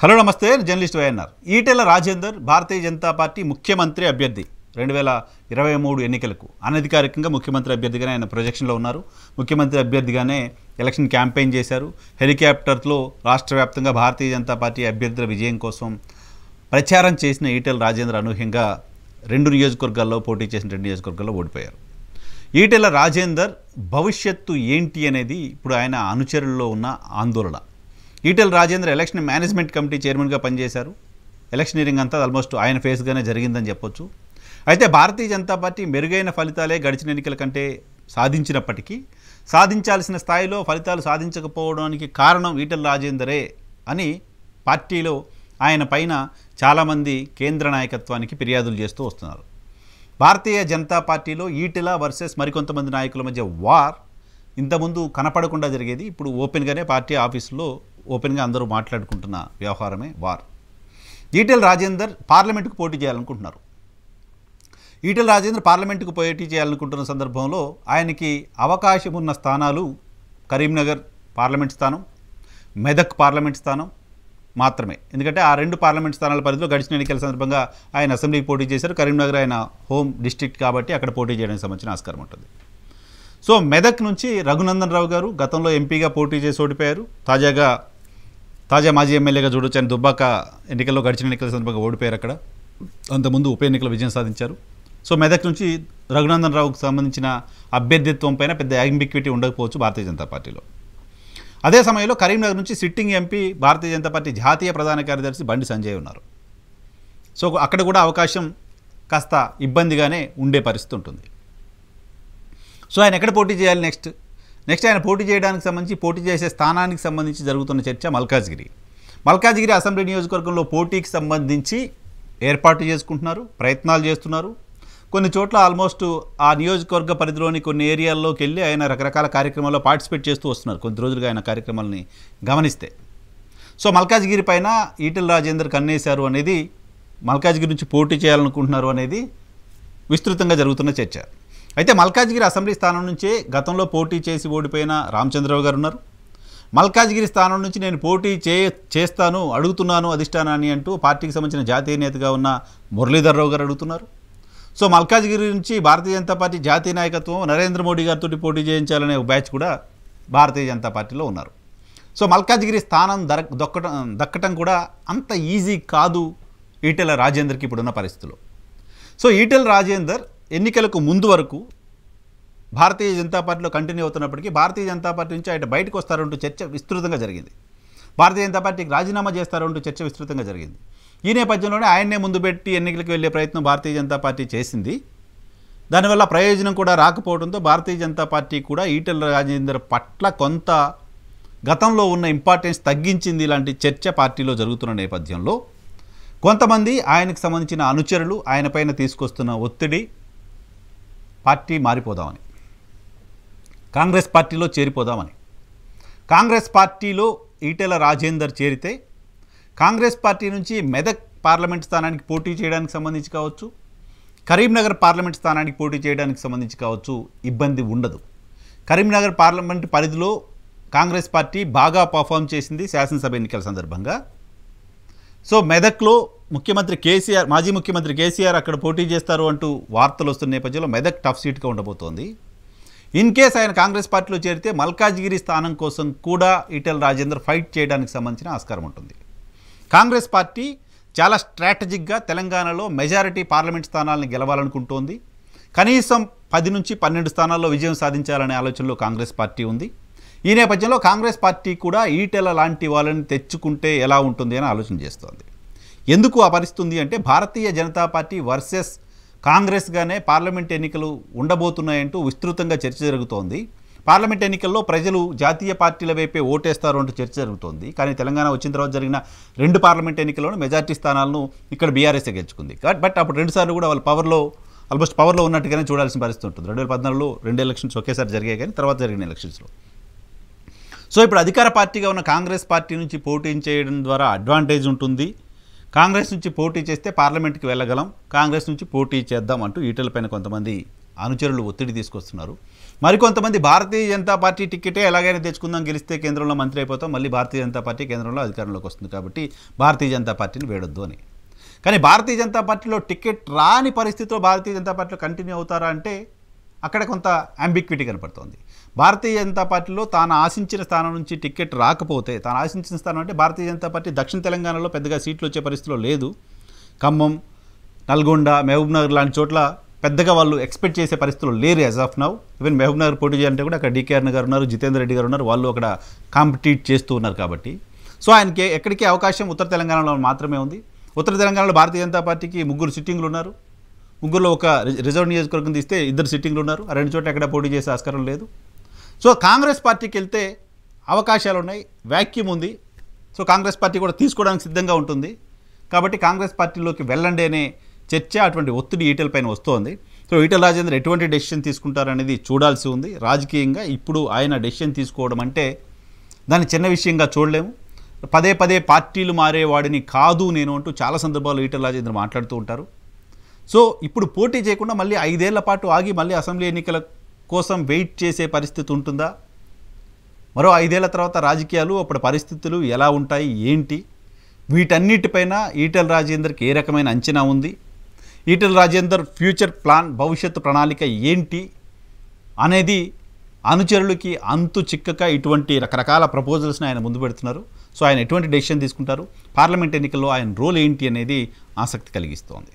Hello నమస్తే, journalist YNR. Etela Rajender Bharatiya Janata party ముఖ్యమంత్రి అభ్యర్థి 2023 ఎన్నికలకు అనధికారికంగా ముఖ్యమంత్రి అభ్యర్థిగానే ఆయన ప్రొజెక్షన్లో ఉన్నారు. ముఖ్యమంత్రి అభ్యర్థిగానే ఎలక్షన్ క్యాంపెయిన్ చేశారు. హెలికాప్టర్లో రాష్ట్ర వ్యాప్తంగా భారతీయ జనతా పార్టీ అభ్యర్థుల విజయం కోసం ప్రచారం చేసిన ఈటెల రాజేందర్ అనూహ్యంగా 2 నియోజకవర్గాల్లో పోటీ చేసిన 2 నియోజకవర్గాల్లో ఓడిపోయారు. ఈటెల రాజేందర్ భవిష్యత్తు ఏంటి అనేది ఇప్పుడు ఆయన అనుచరుల్లో ఉన్న ఆందోళన. Etela Rajender election management committee చైర్మన్గా పనిచేశారు. ఎలక్షనీరింగ్ అంతా ఆల్మోస్ట్ ఆయన ఫేస్గానే జరిగిందని చెప్పొచ్చు. అయితే భారతీయ జనతా పార్టీ మెరుగైన ఫలితాలే గడిచిన ఎన్నికల కంటే సాధించినప్పటికీ సాధించాల్సిన స్థాయిలో ఫలితాలు సాధించకపోవడానికి కారణం ఈటెల రాజేందరే అని పార్టీలో ఆయన పైన చాలామంది కేంద్ర నాయకత్వానికి ఫిర్యాదులు చేస్తూ వస్తున్నారు. భారతీయ జనతా పార్టీలో ఈటెల వర్సెస్ మరికొంతమంది నాయకుల మధ్య వార్ ఇంతకుముందు కనపడకుండా జరిగేది. ఇప్పుడు ఓపెన్గానే పార్టీ ఆఫీసులో ఓపెన్గా అందరూ మాట్లాడుకుంటున్న వ్యవహారమే వార్. ఈటెల రాజేందర్ పార్లమెంటుకు పోటీ చేయాలనుకుంటున్నారు. ఈటెల రాజేందర్ పార్లమెంటుకు పోటీ చేయాలనుకుంటున్న సందర్భంలో ఆయనకి అవకాశం ఉన్న స్థానాలు కరీంనగర్ పార్లమెంట్ స్థానం, మెదక్ పార్లమెంట్ స్థానం మాత్రమే. ఎందుకంటే ఆ 2 పార్లమెంట్ స్థానాల పరిధిలో గడిచిన ఎన్నికల సందర్భంగా ఆయన అసెంబ్లీకి పోటీ చేశారు. కరీంనగర్ ఆయన హోమ్ డిస్ట్రిక్ట్ కాబట్టి అక్కడ పోటీ చేయడానికి సంబంధించిన ఆస్కారం ఉంటుంది. సో మెదక్ నుంచి రఘునందన్ రావు గారు గతంలో ఎంపీగా పోటీ చేసి ఓడిపోయారు. తాజా మాజీ ఎమ్మెల్యేగా చూడొచ్చు. ఆయన దుబ్బాక ఎన్నికల్లో గడిచిన ఎన్నికల సందర్భంగా ఓడిపోయారు. అక్కడ అంతకుముందు ఉప ఎన్నికల విజయం సాధించారు. సో మెదక్ నుంచి రఘునందన్ రావుకు సంబంధించిన అభ్యర్థిత్వం పైన పెద్ద యాంబిక్విటీ ఉండకపోవచ్చు భారతీయ జనతా పార్టీలో. అదే సమయంలో కరీంనగర్ నుంచి sitting MP Bharatiya Janata party జాతీయ ప్రధాన కార్యదర్శి బండి సంజయ్ ఉన్నారు. సో అక్కడ కూడా అవకాశం కాస్త ఇబ్బందిగానే ఉండే పరిస్థితి ఉంటుంది. సో ఆయన ఎక్కడ పోటీ చేయాలి నెక్స్ట్ ఆయన పోటీ చేయడానికి సంబంధించి పోటీ చేసే స్థానానికి సంబంధించి జరుగుతున్న చర్చ మల్కాజ్గిరి అసెంబ్లీ నియోజకవర్గంలో పోటీకి సంబంధించి ఏర్పాటు చేసుకుంటున్నారు, ప్రయత్నాలు చేస్తున్నారు. కొన్ని చోట్ల ఆల్మోస్ట్ ఆ నియోజకవర్గ పరిధిలోని కొన్ని ఏరియాల్లోకి వెళ్ళి ఆయన రకరకాల కార్యక్రమాల్లో పార్టిసిపేట్ చేస్తూ వస్తున్నారు. కొద్ది రోజులుగా ఆయన కార్యక్రమాలని గమనిస్తే సో మల్కాజ్గిరి పైన ఈటెల రాజేందర్ కన్నేశారు అనేది, మల్కాజ్గిరి నుంచి పోటీ చేయాలనుకుంటున్నారు అనేది విస్తృతంగా జరుగుతున్న చర్చ. అయితే మల్కాజ్గిరి అసెంబ్లీ స్థానం నుంచే గతంలో పోటీ చేసి ఓడిపోయిన రామచంద్రరావు గారు ఉన్నారు. మల్కాజ్గిరి స్థానం నుంచి నేను పోటీ చేస్తాను, అడుగుతున్నాను అధిష్టానాన్ని అంటూ పార్టీకి సంబంధించిన జాతీయ నేతగా ఉన్న మురళీధర్ రావు గారు అడుగుతున్నారు. సో మల్కాజ్గిరి నుంచి భారతీయ జనతా పార్టీ జాతీయ నాయకత్వం నరేంద్ర మోడీ గారితో పోటీ చేయించాలనే ఒక బ్యాచ్ కూడా భారతీయ జనతా పార్టీలో ఉన్నారు. సో మల్కాజ్గిరి స్థానం దక్కటం కూడా అంత ఈజీ కాదు ఈటెల రాజేందర్కి ఇప్పుడున్న పరిస్థితుల్లో. సో ఈటెల రాజేందర్ ఎన్నికలకు ముందు వరకు భారతీయ జనతా పార్టీలో కంటిన్యూ అవుతున్నప్పటికీ భారతీయ జనతా పార్టీ నుంచి ఆయన బయటకు వస్తారంటూ చర్చ విస్తృతంగా జరిగింది. భారతీయ జనతా పార్టీకి రాజీనామా చేస్తారంటూ చర్చ విస్తృతంగా జరిగింది. ఈ నేపథ్యంలోనే ఆయన్నే ముందు పెట్టి ఎన్నికలకు వెళ్ళే ప్రయత్నం భారతీయ జనతా పార్టీ చేసింది. దానివల్ల ప్రయోజనం కూడా రాకపోవడంతో భారతీయ జనతా పార్టీ కూడా ఈటెల రాజేందర్ పట్ల కొంత గతంలో ఉన్న ఇంపార్టెన్స్ తగ్గించింది. ఇలాంటి చర్చ పార్టీలో జరుగుతున్న నేపథ్యంలో కొంతమంది ఆయనకు సంబంధించిన అనుచరులు ఆయన పైన తీసుకొస్తున్న ఒత్తిడి పార్టీ మారిపోదామని, కాంగ్రెస్ పార్టీలో చేరిపోదామని. కాంగ్రెస్ పార్టీలో ఈటెల రాజేందర్ చేరితే కాంగ్రెస్ పార్టీ నుంచి మెదక్ పార్లమెంట్ స్థానానికి పోటీ చేయడానికి సంబంధించి కావచ్చు, కరీంనగర్ పార్లమెంట్ స్థానానికి పోటీ చేయడానికి సంబంధించి కావచ్చు ఇబ్బంది ఉండదు. కరీంనగర్ పార్లమెంట్ పరిధిలో కాంగ్రెస్ పార్టీ బాగా పర్ఫామ్ చేసింది శాసనసభ ఎన్నికల సందర్భంగా. సో మెదక్లో మాజీ ముఖ్యమంత్రి కేసీఆర్ అక్కడ పోటీ చేస్తారు అంటూ వార్తలు వస్తున్న నేపథ్యంలో మెదక్ టఫ్ సీట్గా ఉండబోతోంది. ఇన్ కేస్ ఆయన కాంగ్రెస్ పార్టీలో చేరితే మల్కాజ్గిరి స్థానం కోసం కూడా ఈటెల రాజేందర్ ఫైట్ చేయడానికి సంబంధించిన ఆస్కారం ఉంటుంది. కాంగ్రెస్ పార్టీ చాలా స్ట్రాటజిక్గా తెలంగాణలో మెజారిటీ పార్లమెంట్ స్థానాలను గెలవాలనుకుంటోంది. కనీసం 10 నుంచి 12 స్థానాల్లో విజయం సాధించాలనే ఆలోచనలో కాంగ్రెస్ పార్టీ ఉంది. ఈ నేపథ్యంలో కాంగ్రెస్ పార్టీ కూడా ఈటెల లాంటి వాళ్ళని తెచ్చుకుంటే ఎలా ఉంటుంది అని ఆలోచన చేస్తోంది. ఎందుకు ఆ పరిస్థితి అంటే Bharatiya Janata party versus కాంగ్రెస్గానే parliament ఎన్నికలు ఉండబోతున్నాయంటూ విస్తృతంగా చర్చ జరుగుతోంది. పార్లమెంట్ ఎన్నికల్లో ప్రజలు జాతీయ పార్టీల వైపే ఓటేస్తారు అంటూ చర్చ జరుగుతోంది. కానీ తెలంగాణ వచ్చిన తర్వాత జరిగిన 2 పార్లమెంట్ ఎన్నికల్లోనూ మెజార్టీ స్థానాలను ఇక్కడ బీఆర్ఎస్ఏ గెలుచుకుంది. బట్ అప్పుడు 2 సార్లు కూడా వాళ్ళు ఆల్మోస్ట్ పవర్లో ఉన్నట్టుగానే చూడాల్సిన పరిస్థితి ఉంటుంది. 2014లో 2 ఎలక్షన్స్ ఒకేసారి జరిగాయి, కానీ తర్వాత జరిగిన ఎలక్షన్స్లో. సో ఇప్పుడు అధికార పార్టీగా ఉన్న కాంగ్రెస్ పార్టీ నుంచి పోటీ చేయడం ద్వారా అడ్వాంటేజ్ ఉంటుంది. కాంగ్రెస్ నుంచి పోటీ చేస్తే పార్లమెంట్కి వెళ్ళగలం, కాంగ్రెస్ నుంచి పోటీ చేద్దాం అంటూ ఈటెల పైన కొంతమంది అనుచరులు ఒత్తిడి తీసుకొస్తున్నారు. మరికొంతమంది భారతీయ జనతా పార్టీ టికెటే ఎలాగైనా తెచ్చుకుందాం, గెలిస్తే కేంద్రంలో మంత్రి అయిపోతాం, మళ్ళీ భారతీయ జనతా పార్టీ కేంద్రంలో అధికారంలోకి వస్తుంది కాబట్టి భారతీయ జనతా పార్టీని వేడొద్దు అని. కానీ భారతీయ జనతా పార్టీలో టికెట్ రాని పరిస్థితిలో భారతీయ జనతా పార్టీలో కంటిన్యూ అవుతారా అంటే అక్కడ కొంత అంబిక్విటీ కనపడుతోంది. భారతీయ జనతా పార్టీలో తాను ఆశించిన స్థానం నుంచి టికెట్ రాకపోతే, తాను ఆశించిన స్థానం అంటే భారతీయ జనతా పార్టీ దక్షిణ తెలంగాణలో పెద్దగా సీట్లు వచ్చే పరిస్థితిలో లేదు. ఖమ్మం, నల్గొండ, మహబూబ్నగర్ లాంటి చోట్ల పెద్దగా వాళ్ళు ఎక్స్పెక్ట్ చేసే పరిస్థితులు లేరు as of now. Even Mahabubnagar పోటీ చేయాలంటే కూడా అక్కడ డికేఆర్ గారు ఉన్నారు, జితేందర్ రెడ్డి గారు ఉన్నారు, వాళ్ళు అక్కడ కాంపిటీట్ చేస్తూ ఉన్నారు కాబట్టి సో ఆయనకి ఎక్కడికి అవకాశం ఉత్తర తెలంగాణలో మాత్రమే ఉంది. ఉత్తర తెలంగాణలో భారతీయ జనతా పార్టీకి 3 సిట్టింగ్లు ఉన్నారు. 3లో ఒక రిజర్వ్ నియోజకవర్గం తీస్తే 2 సిట్టింగ్లు ఉన్నారు. ఆ 2 చోట్ల ఎక్కడ పోటీ చేసే ఆస్కారం లేదు. సో కాంగ్రెస్ పార్టీకి వెళ్తే అవకాశాలు ఉన్నాయి, వ్యాక్యూమ్ ఉంది. సో కాంగ్రెస్ పార్టీ కూడా తీసుకోవడానికి సిద్ధంగా ఉంటుంది. కాబట్టి కాంగ్రెస్ పార్టీలోకి వెళ్ళండి అనే చర్చ, అటువంటి ఒత్తిడి ఈటెల పైన వస్తోంది. సో ఈటెల రాజేందర్ ఎటువంటి డెసిషన్ తీసుకుంటారనేది చూడాల్సి ఉంది. రాజకీయంగా ఇప్పుడు ఆయన డెసిషన్ తీసుకోవడం అంటే దాన్ని చిన్న విషయంగా చూడలేము. పదే పదే పార్టీలు మారేవాడిని కాదు నేను అంటూ చాలా సందర్భాల్లో ఈటెల రాజేందర్ మాట్లాడుతూ ఉంటారు. సో ఇప్పుడు పోటీ చేయకుండా మళ్ళీ 5 ఏళ్ల పాటు ఆగి మళ్ళీ అసెంబ్లీ ఎన్నికల కోసం వెయిట్ చేసే పరిస్థితి ఉంటుందా? మరో 5 ఏళ్ల తర్వాత రాజకీయాలు, అప్పుడు పరిస్థితులు ఎలా ఉంటాయి, ఏంటి, వీటన్నిటిపైన ఈటెల రాజేందర్కి ఏ రకమైన అంచనా ఉంది, ఈటెల రాజేందర్ ఫ్యూచర్ ప్లాన్, భవిష్యత్తు ప్రణాళిక ఏంటి అనేది అనుచరులకి అంతు చిక్కక ఇటువంటి రకరకాల ప్రపోజల్స్ని ఆయన ముందు పెడుతున్నారు. సో ఆయన ఎటువంటి డెసిషన్ తీసుకుంటారు, పార్లమెంట్ ఎన్నికల్లో ఆయన రోల్ ఏంటి అనేది ఆసక్తి కలిగిస్తోంది.